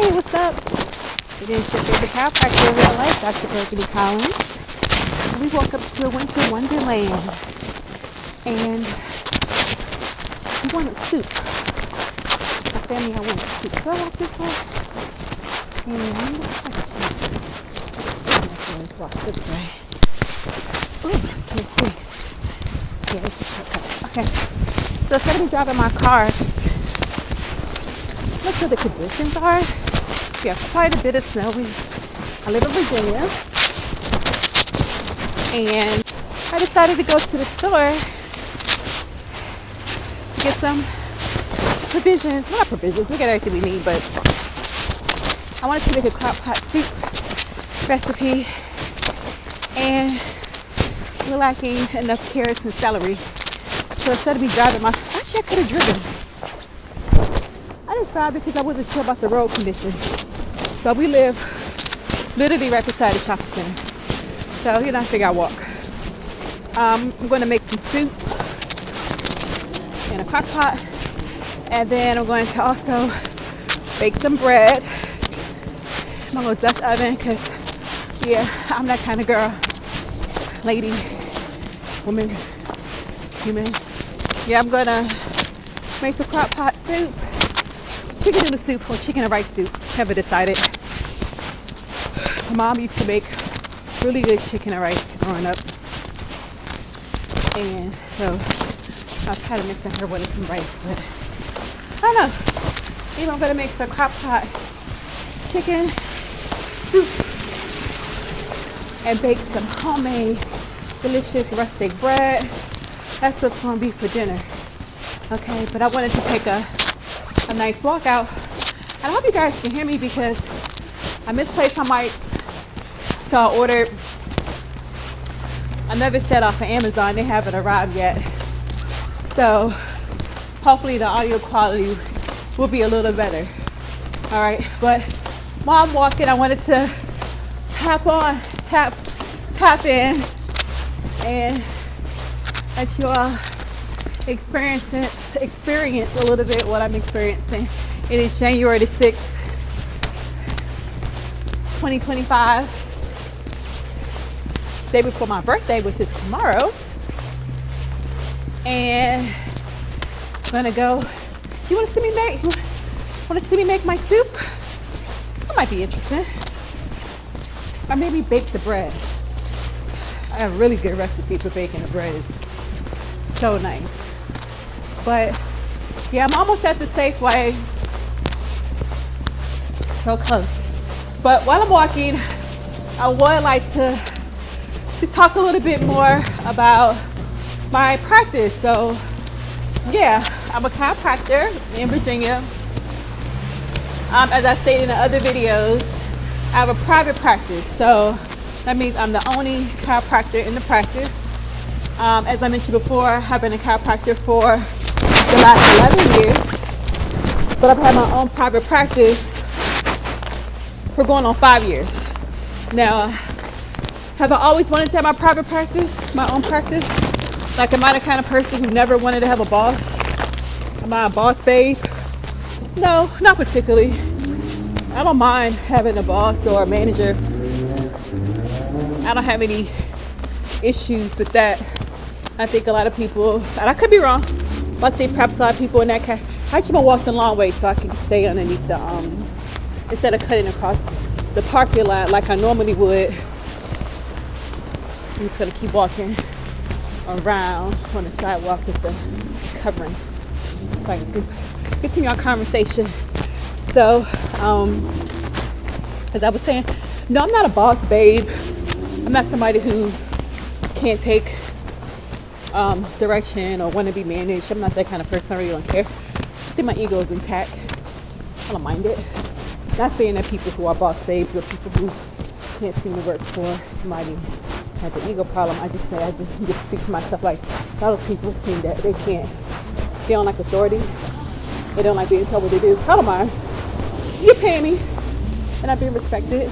Hey, what's up? It is your favorite chiropractor in real life, Dr. Burgundy Collins. And we woke up to a winter wonderland. And we wanted soup. My family, I wanted soup. So I walked this way. And let's walk this way. Ooh, can't see. Yeah, it's a shortcut. Okay. So instead of me driving my car, look where the conditions are. Yeah, quite a bit of snow. I live in Virginia, and I decided to go to the store to get some provisions. Well, not provisions, we get everything we need, but I wanted to make a crock pot soup recipe, and we're lacking enough carrots and celery. So instead of me driving actually I could have driven. I didn't drive because I wasn't sure about the road conditions. But we live literally right beside the shopping center. So, I figure I'll walk. I'm going to make some soup in a crock pot. And then I'm going to also bake some bread. My little Dutch oven, because, yeah, I'm that kind of girl. Lady, woman, human. Yeah, I'm going to make the crock pot soup. Chicken noodle soup or chicken and rice soup. Never decided. My mom used to make really good chicken and rice growing up. And so I was kind of mixing her with some rice. But I don't know. Maybe I'm going to make some crock pot chicken soup and bake some homemade delicious rustic bread. That's what's going to be for dinner. Okay, but I wanted to take a nice walk out. And I hope you guys can hear me because I misplaced my mic. So I ordered another set off of Amazon. They haven't arrived yet. So hopefully the audio quality will be a little better. Alright, but while I'm walking, I wanted to tap in and let you all experience a little bit what I'm experiencing. It is January the 6th, 2025, day before my birthday, which is tomorrow. And I'm gonna go. You want to see me make my soup? That might be interesting. Or maybe bake the bread. I have a really good recipe for baking the bread. It's so nice. But yeah, I'm almost at the Safeway. So close. But while I'm walking, I would like to just talk a little bit more about my practice. So yeah, I'm a chiropractor in Virginia. As I stated in other videos, I have a private practice. So that means I'm the only chiropractor in the practice. As I mentioned before, I've been a chiropractor for the last 11 years, but I've had my own private practice for going on 5 years. Now, have I always wanted to have my private practice, my own practice? Like, am I the kind of person who never wanted to have a boss? Am I a boss babe? No, not particularly. I don't mind having a boss or a manager. I don't have any issues with that. I think a lot of people, and I could be wrong, but I think perhaps a lot of people in that case, I actually been walking a long way so I can stay underneath the, instead of cutting across the parking lot like I normally would. I'm just gonna keep walking around on the sidewalk with the covering so I can continue our conversation. So, as I was saying, no, I'm not a boss babe. I'm not somebody who can't take direction or want to be managed. I'm not that kind of person. I really don't care. I think my ego is intact. I don't mind it. Not saying that people who are boss babes or people who can't seem to work for somebody have an ego problem. I just need to speak to myself like a lot of people seem that they don't like authority. They don't like being told what to do. I don't mind. You're paying me and I'm being respected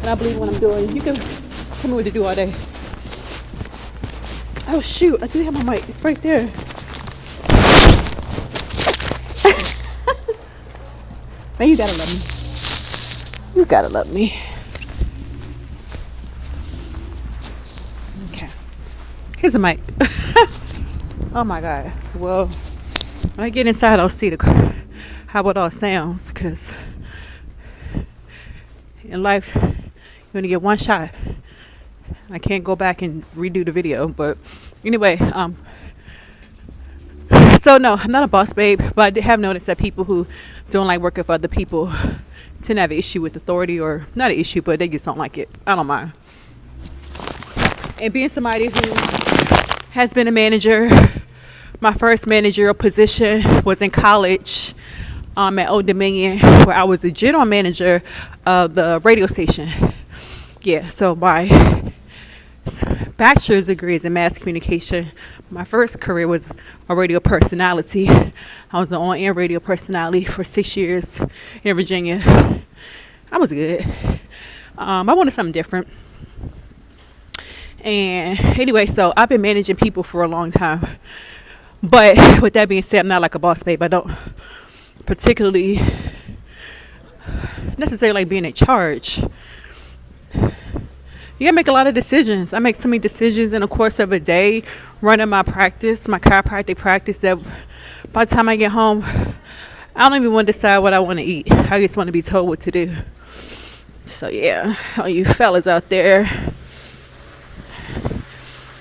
and I believe what I'm doing. You can tell me what to do all day. Oh shoot, I do have my mic. It's right there. Man, you gotta love me. You gotta love me. Okay. Here's a mic. Oh my God. Well, when I get inside, I'll see how it all sounds. Because in life, you only get one shot. I can't go back and redo the video. But anyway, so no, I'm not a boss babe, but I have noticed that people who don't like working for other people tend to have an issue with authority, or not an issue, but they just don't like it. I don't mind. And being somebody who has been a manager, my first managerial position was in college at Old Dominion, where I was the general manager of the radio station. Yeah, so my bachelor's degree is in mass communication. My first career was a radio personality. I was an on-air radio personality for 6 years in Virginia. I was good. I wanted something different. And anyway, so I've been managing people for a long time. But with that being said, I'm not like a boss babe. I don't particularly necessarily like being in charge. You gotta make a lot of decisions. I make so many decisions in the course of a day, running my practice, my chiropractic practice, that by the time I get home, I don't even want to decide what I want to eat. I just want to be told what to do. So yeah, all you fellas out there,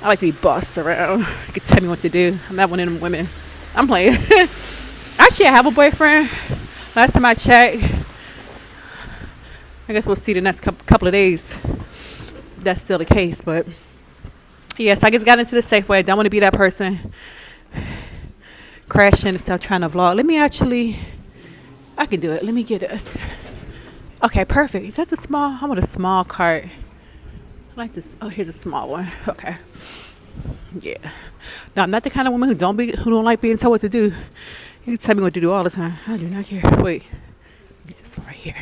I like to be bossed around. You can tell me what to do. I'm not one of them women. I'm playing. Actually, I have a boyfriend. Last time I checked, I guess we'll see the next couple of days. That's still the case, but yes, I just got into the safe way. I don't want to be that person crashing and stuff trying to vlog. I can do it. Let me get it. Okay, perfect. That's a small. I want a small cart. I like this. Oh, here's a small one. Okay. Yeah. No, I'm not the kind of woman who don't like being told what to do. You can tell me what to do all the time. I do not care. Wait. Is this one right here?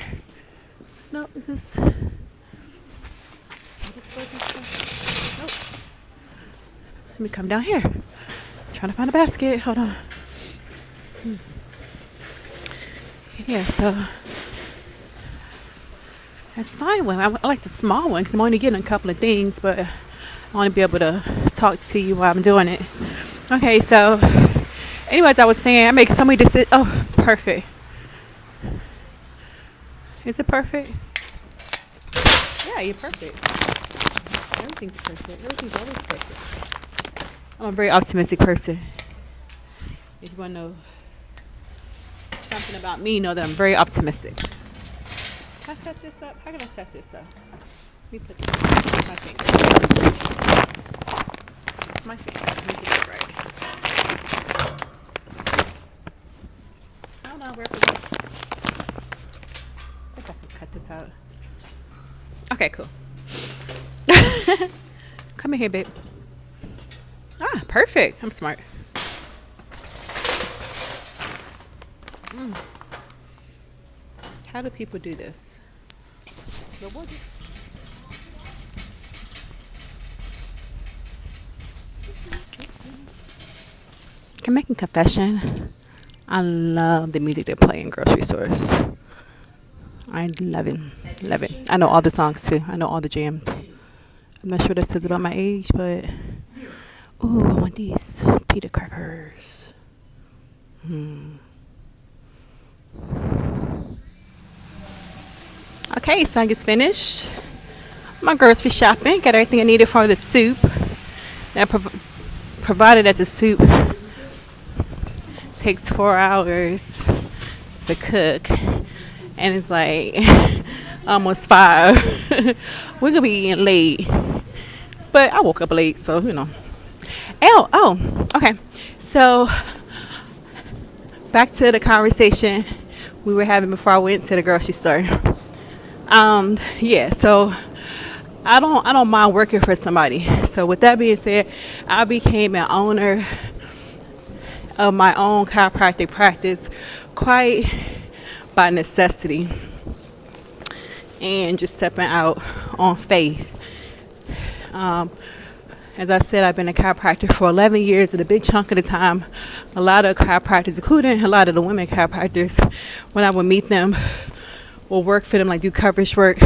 No, is this? Nope. Let me come down here. I'm trying to find a basket. Hold on. Yeah, so that's fine. Well, I like the small one because I'm only getting a couple of things, but I want to be able to talk to you while I'm doing it. Okay, so anyways, I was saying I make so many decisions. Oh, perfect. Is it perfect? Yeah, you're perfect. Everything's perfect. Everything's always perfect. I'm a very optimistic person. If you want to know something about me, know that I'm very optimistic. Can I set this up? How can I set this up? Let me put this on my finger. My finger. Let me get it right. I don't know where to go. I think I can cut this out. Okay, cool. Come in here, babe. Ah, perfect. I'm smart. How do people do this? Can I make a confession? I love the music they play in grocery stores. I love it. Love it. I know all the songs too. I know all the jams. I'm not sure what that says about my age, but ooh, I want these pita crackers. Okay, so I just finished my grocery shopping. Got everything I needed for the soup. That provided that the soup takes 4 hours to cook, and it's like almost 5. We're gonna be eating late, but I woke up late, so you know. Okay. So back to the conversation we were having before I went to the grocery store. Yeah. So I don't mind working for somebody. So with that being said, I became an owner of my own chiropractic practice quite by necessity and just stepping out on faith. As I said, I've been a chiropractor for 11 years, and a big chunk of the time, a lot of chiropractors, including a lot of the women chiropractors, when I would meet them, or work for them, like do coverage work,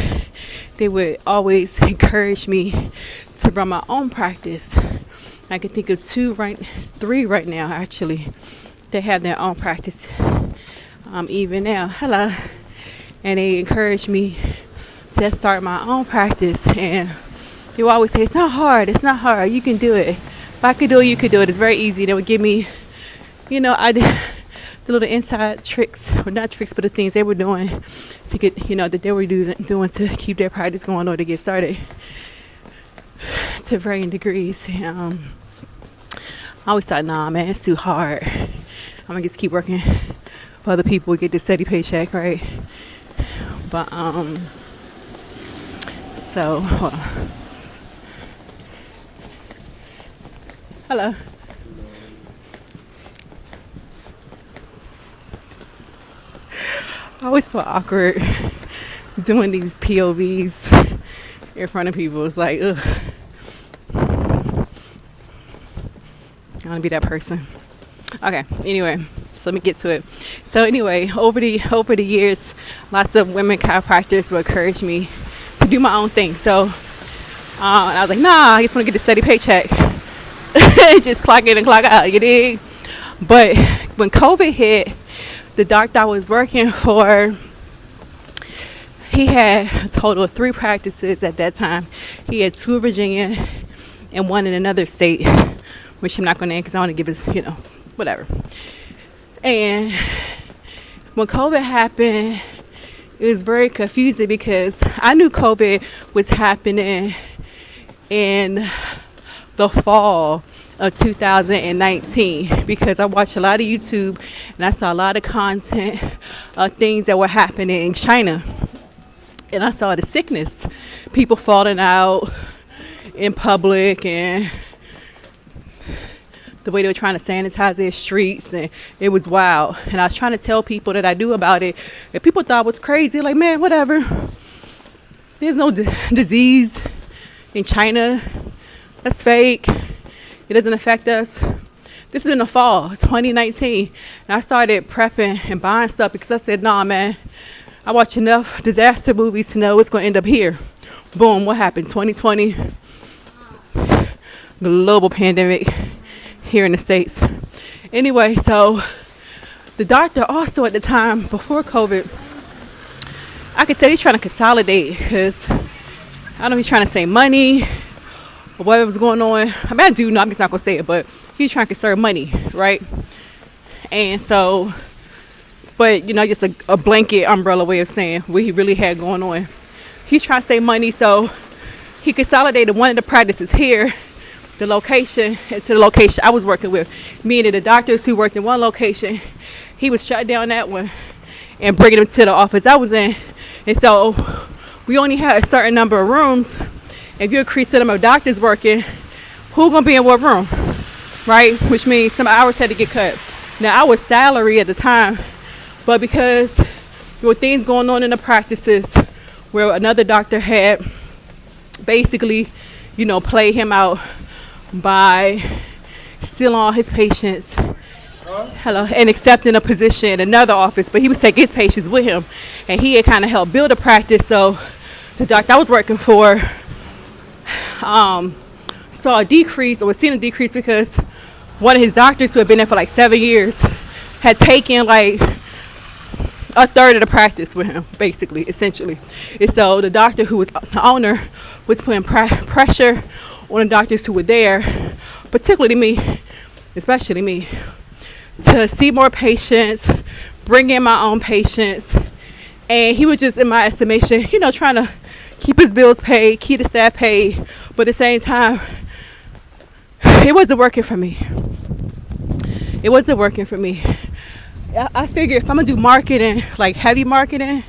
they would always encourage me to run my own practice. I can think of three right now actually. They have their own practice even now. Hello. And they encourage me to start my own practice. And they would always say, it's not hard, you can do it. If I could do it, you could do it. It's very easy. They would give me, I did the little inside tricks, or not tricks, but the things they were doing to get, that they were doing to keep their practice going or to get started to varying degrees. And I always thought, nah, man, it's too hard. I'm gonna just keep working for other people, get this steady paycheck, right? But so hold on. Hello. I always feel awkward doing these POVs in front of people. It's like, ugh. I want to be that person. Okay, anyway, so let me get to it. So anyway, over the years, lots of women chiropractors would encourage me to do my own thing. So and I was like, nah, I just want to get a steady paycheck. Just clock in and clock out, you dig? But when COVID hit, the doctor I was working for, he had a total of 3 practices at that time. He had 2 in Virginia and 1 in another state, which I'm not going to name because I want to give his, whatever. And when COVID happened, it was very confusing because I knew COVID was happening in the fall of 2019 because I watched a lot of YouTube and I saw a lot of content of things that were happening in China. And I saw the sickness, people falling out in public and the way they were trying to sanitize their streets, and it was wild. And I was trying to tell people that I knew about it, and people thought it was crazy. Like, man, whatever. There's no disease in China. That's fake. It doesn't affect us. This is in the fall, 2019. And I started prepping and buying stuff because I said, nah, man, I watch enough disaster movies to know it's going to end up here. Boom, what happened? 2020, global pandemic here in the States. Anyway, so the doctor also at the time, before COVID, I could tell he's trying to consolidate because I don't know if he's trying to save money or whatever was going on. I mean, I do know, I'm just not going to say it, but he's trying to conserve money, right? And so, but, just a blanket umbrella way of saying what he really had going on. He's trying to save money, so he consolidated one of the practices here, the location, into the location I was working with. Meaning the doctors who worked in one location, he was shut down that one and bringing them to the office I was in. And so we only had a certain number of rooms. If you increase the number of doctors working, who's gonna be in what room, right? Which means some hours had to get cut. Now I was salary at the time, but because there were things going on in the practices where another doctor had basically, played him out by stealing all his patients, and accepting a position in another office, but he was taking his patients with him, and he had kind of helped build a practice. So the doctor I was working for saw a decrease, or was seeing a decrease, because one of his doctors who had been there for like 7 years had taken like a third of the practice with him, basically, essentially. And so the doctor who was the owner was putting pressure on the doctors who were there, particularly me, especially me, to see more patients, bring in my own patients. And he was just, in my estimation, trying to keep his bills paid, keep the staff paid, but at the same time, it wasn't working for me. It wasn't working for me. I figured if I'm gonna do marketing, like heavy marketing,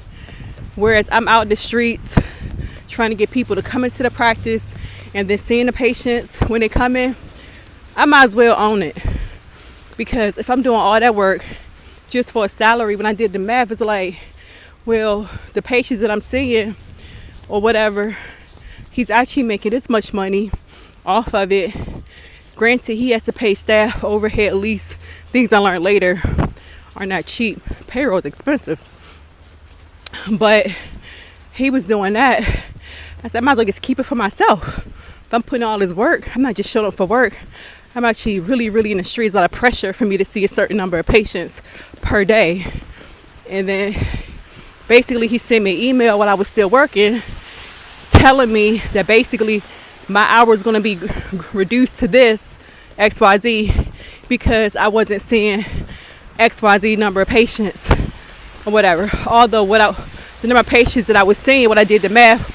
whereas I'm out in the streets trying to get people to come into the practice and then seeing the patients when they come in, I might as well own it. Because if I'm doing all that work just for a salary, when I did the math, it's like, well, the patients that I'm seeing or whatever, he's actually making this much money off of it. Granted, he has to pay staff overhead, at least things I learned later are not cheap. Payroll is expensive. But he was doing that. I said, I might as well just keep it for myself. If I'm putting all this work, I'm not just showing up for work. I'm actually really, really in the streets. A lot of pressure for me to see a certain number of patients per day. And then basically he sent me an email while I was still working telling me that basically my hours going to be reduced to this XYZ because I wasn't seeing XYZ number of patients or whatever. Although the number of patients that I was seeing when I did the math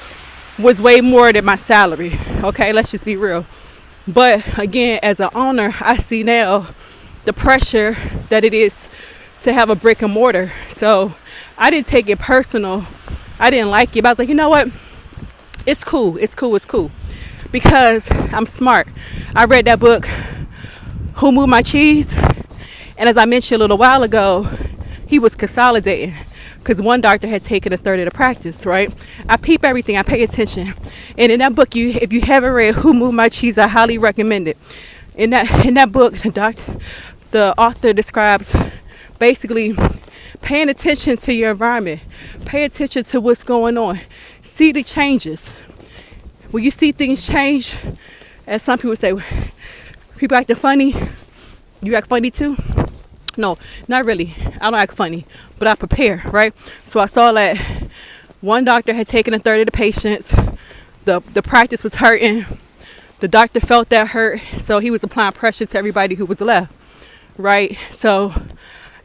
was way more than my salary. Okay, let's just be real. But again, as an owner, I see now the pressure that it is to have a brick and mortar. So I didn't take it personal. I didn't like it, but I was like, you know what? It's cool. It's cool. It's cool. Because I'm smart. I read that book, Who Moved My Cheese? And as I mentioned a little while ago, he was consolidating because one doctor had taken a third of the practice, right? I peep everything. I pay attention. And in that book, if you haven't read Who Moved My Cheese, I highly recommend it. In that book, the author describes basically paying attention to your environment. Pay attention to what's going on. See the changes. When you see things change, as some people say, people acting funny, you act funny too? No, not really. I don't act funny, but I prepare, right? So I saw that one doctor had taken a third of the patients. The practice was hurting. The doctor felt that hurt, so he was applying pressure to everybody who was left, right? So,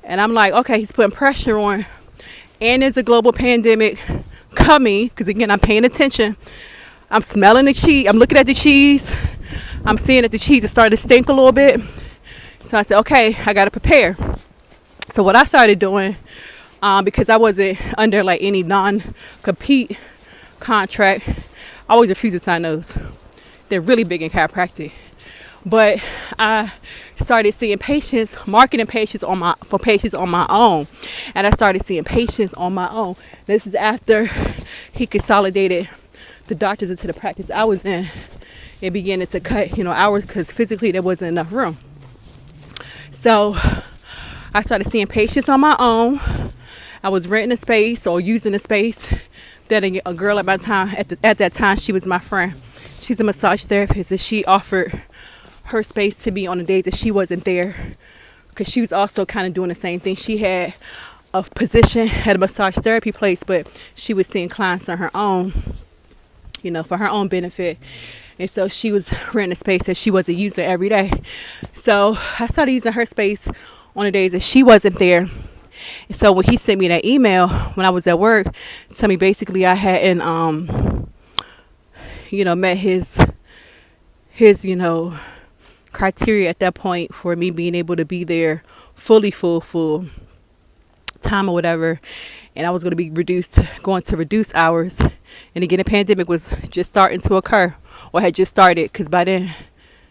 and I'm like, okay, he's putting pressure on. And there's a global pandemic coming, because again, I'm paying attention. I'm smelling the cheese. I'm looking at the cheese. I'm seeing that the cheese is starting to stink a little bit. So I said, okay, I got to prepare. So what I started doing, because I wasn't under like any non-compete contract, I always refuse to sign those. They're really big in chiropractic. But I started seeing patients, marketing patients for patients on my own. And I started seeing patients on my own. This is after he consolidated the doctors into the practice I was in. It began to cut, hours because physically there wasn't enough room. So I started seeing patients on my own. I was renting a space or using a space that a girl at that time, she was my friend. She's a massage therapist, and she offered her space to me on the days that she wasn't there, because she was also kind of doing the same thing. She had a position at a massage therapy place, but she was seeing clients on her own, for her own benefit. And so she was renting a space that she wasn't using every day. So I started using her space on the days that she wasn't there. And so when he sent me that email when I was at work, tell me basically I hadn't, met his criteria at that point for me being able to be there fully full time or whatever. And I was going to be going to reduce hours. And again, the pandemic was just starting to occur, or had just started, because by then,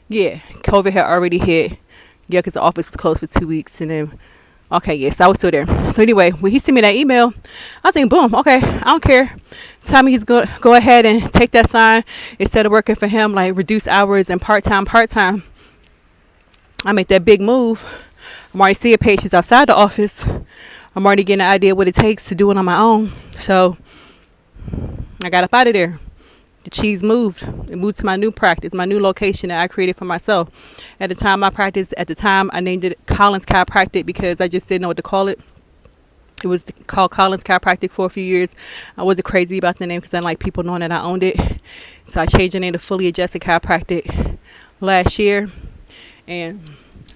COVID had already hit. Because the office was closed for 2 weeks. And then, so I was still there. So anyway, when he sent me that email, I was thinking, boom, okay, I don't care. Tell me he's go ahead and take that sign. Instead of working for him, like reduce hours and part-time. I make that big move. I'm already seeing patients outside the office. I'm already getting an idea what it takes to do it on my own. So I got up out of there. The cheese moved. It moved to my new practice, my new location that I created for myself. At the time, I named it Collins Chiropractic because I just didn't know what to call it. It was called Collins Chiropractic for a few years. I wasn't crazy about the name because I didn't like people knowing that I owned it. So I changed the name to Fully Adjusted Chiropractic last year. And it's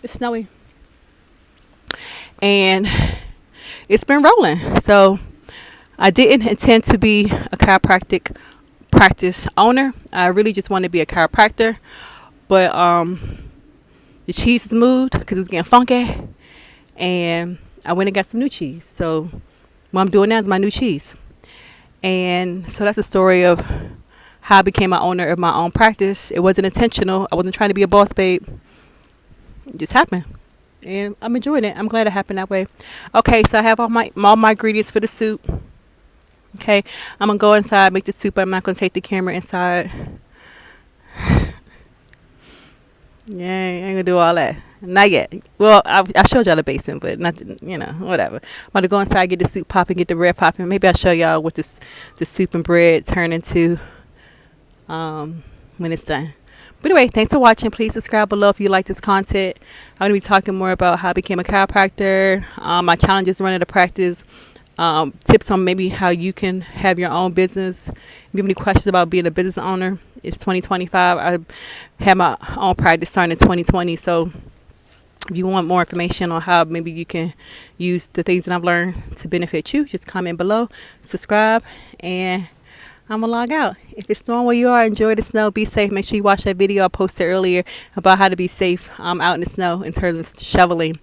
snowy. And it's been rolling. So I didn't intend to be a chiropractic practice owner. I really just wanted to be a chiropractor. But the cheese has moved because it was getting funky. And I went and got some new cheese. So what I'm doing now is my new cheese. And so that's the story of how I became an owner of my own practice. It wasn't intentional. I wasn't trying to be a boss babe. It just happened. And I'm enjoying it. I'm glad it happened that way. Okay, so I have all my ingredients for the soup. Okay, I'm going to go inside, make the soup. I'm not going to take the camera inside. Yeah, I ain't gonna do all that. Not yet. Well, I showed y'all the basement, but nothing, whatever. I'm about to go inside, get the soup popping, get the bread popping. Maybe I'll show y'all what the soup and bread turn into when it's done. But anyway, thanks for watching. Please subscribe below if you like this content. I'm going to be talking more about how I became a chiropractor, my challenges running the practice, tips on maybe how you can have your own business. If you have any questions about being a business owner, it's 2025. I had my own practice starting in 2020. So if you want more information on how maybe you can use the things that I've learned to benefit you, just comment below, subscribe, and I'm gonna log out. If it's snowing where you are, enjoy the snow, be safe. Make sure you watch that video I posted earlier about how to be safe out in the snow in terms of shoveling.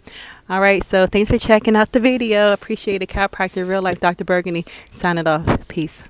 All right, so thanks for checking out the video. Appreciate it. Chiropractor Real Life Dr. Burgundy signing off. Peace.